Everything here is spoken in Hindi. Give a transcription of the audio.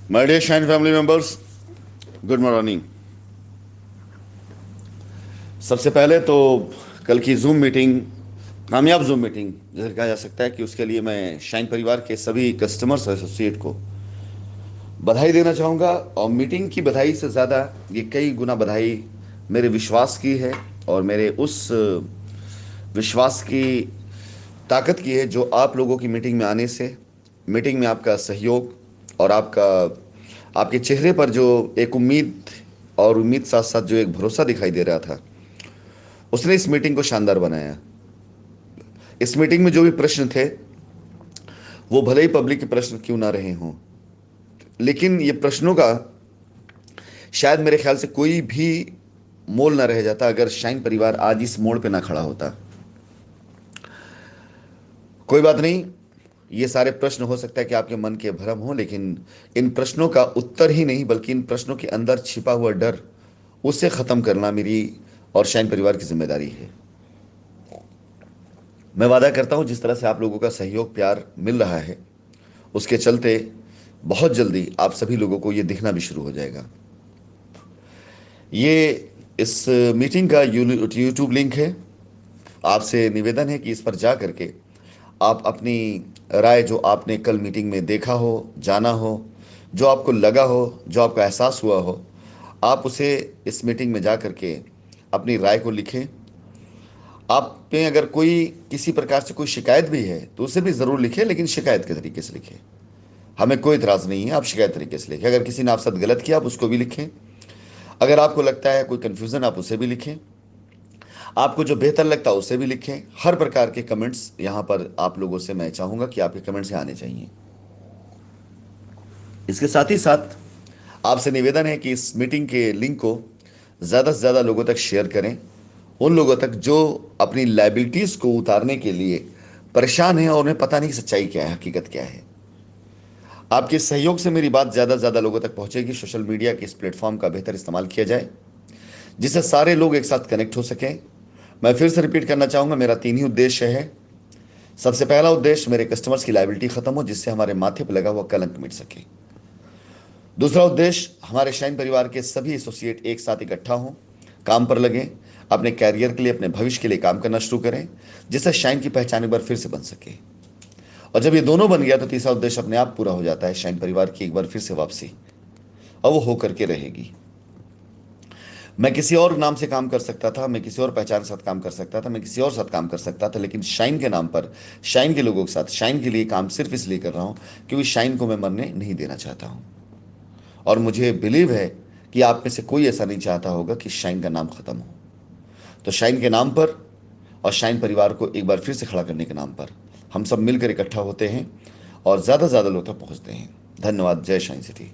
My dear Shine family members, good morning. सबसे पहले तो कल की जूम मीटिंग, कामयाब जूम मीटिंग जैसे कहा जा सकता है कि उसके लिए मैं शाइन परिवार के सभी कस्टमर्स और एसोसिएट को बधाई देना चाहूँगा। और मीटिंग की बधाई से ज़्यादा ये कई गुना बधाई मेरे विश्वास की है और मेरे उस विश्वास की ताकत की है जो आप लोगों की मीटिंग में आने से, मीटिंग में आपका सहयोग और आपके चेहरे पर जो एक उम्मीद और उम्मीद साथ साथ जो एक भरोसा दिखाई दे रहा था, उसने इस मीटिंग को शानदार बनाया। इस मीटिंग में जो भी प्रश्न थे, वो भले ही पब्लिक के प्रश्न क्यों ना रहे हों, लेकिन ये प्रश्नों का शायद मेरे ख्याल से कोई भी मोल ना रह जाता अगर शाइन परिवार आज इस मोड़ पे ना खड़ा होता। कोई बात नहीं, ये सारे प्रश्न हो सकता है कि आपके मन के भ्रम हो, लेकिन इन प्रश्नों का उत्तर ही नहीं बल्कि इन प्रश्नों के अंदर छिपा हुआ डर, उसे खत्म करना मेरी और शाइन परिवार की जिम्मेदारी है। मैं वादा करता हूं जिस तरह से आप लोगों का सहयोग प्यार मिल रहा है, उसके चलते बहुत जल्दी आप सभी लोगों को ये दिखना भी शुरू हो जाएगा। ये इस मीटिंग का यूट्यूब लिंक है। आपसे निवेदन है कि इस पर जा करके आप अपनी राय, जो आपने कल मीटिंग में देखा हो, जाना हो, जो आपको लगा हो, जो आपका एहसास हुआ हो, आप उसे इस मीटिंग में जा करके अपनी राय को लिखें। आप में अगर कोई किसी प्रकार से कोई शिकायत भी है तो उसे भी ज़रूर लिखें, लेकिन शिकायत के तरीके से लिखें। हमें कोई इतराज़ नहीं है, आप शिकायत तरीके से लिखें। अगर किसी ने आपके साथ गलत किया आप उसको भी लिखें। अगर आपको लगता है कोई कन्फ्यूज़न, आप उसे भी लिखें। आपको जो बेहतर लगता है उसे भी लिखें। हर प्रकार के कमेंट्स यहाँ पर आप लोगों से मैं चाहूँगा कि आपके कमेंट्स यहाँ आने चाहिए। इसके साथ ही साथ आपसे निवेदन है कि इस मीटिंग के लिंक को ज़्यादा से ज़्यादा लोगों तक शेयर करें, उन लोगों तक जो अपनी लाइबिलिटीज़ को उतारने के लिए परेशान हैं और उन्हें पता नहीं सच्चाई क्या है, हकीकत क्या है। आपके सहयोग से मेरी बात ज़्यादा से ज़्यादा लोगों तक पहुंचेगी। सोशल मीडिया के इस प्लेटफॉर्म का बेहतर इस्तेमाल किया जाए जिससे सारे लोग एक साथ कनेक्ट हो सकें। मैं फिर से रिपीट करना चाहूँगा, मेरा तीन ही उद्देश्य है। सबसे पहला उद्देश्य, मेरे कस्टमर्स की लाइबिलिटी खत्म हो जिससे हमारे माथे पर लगा हुआ कलंक मिट सके। दूसरा उद्देश्य, हमारे शाइन परिवार के सभी एसोसिएट एक साथ इकट्ठा हों, काम पर लगें, अपने कैरियर के लिए, अपने भविष्य के लिए काम करना शुरू करें, जिससे शाइन की पहचान एक बार फिर से बन सके। और जब ये दोनों बन गया तो तीसरा उद्देश्य अपने आप पूरा हो जाता है, शाइन परिवार की एक बार फिर से वापसी। और वो होकर के रहेगी। मैं किसी और नाम से काम कर सकता था, मैं किसी और पहचान के साथ काम कर सकता था, मैं किसी और साथ काम कर सकता था, लेकिन शाइन के नाम पर, शाइन के लोगों के साथ, शाइन के लिए काम सिर्फ इसलिए कर रहा हूं क्योंकि शाइन को मैं मरने नहीं देना चाहता हूं। और मुझे बिलीव है कि आप में से कोई ऐसा नहीं चाहता होगा कि शाइन का नाम खत्म हो। तो शाइन के नाम पर और शाइन परिवार को एक बार फिर से खड़ा करने के नाम पर हम सब मिलकर इकट्ठा होते हैं और ज़्यादा से ज़्यादा लोग तक पहुंचते हैं। धन्यवाद। जय शाइन सिटी।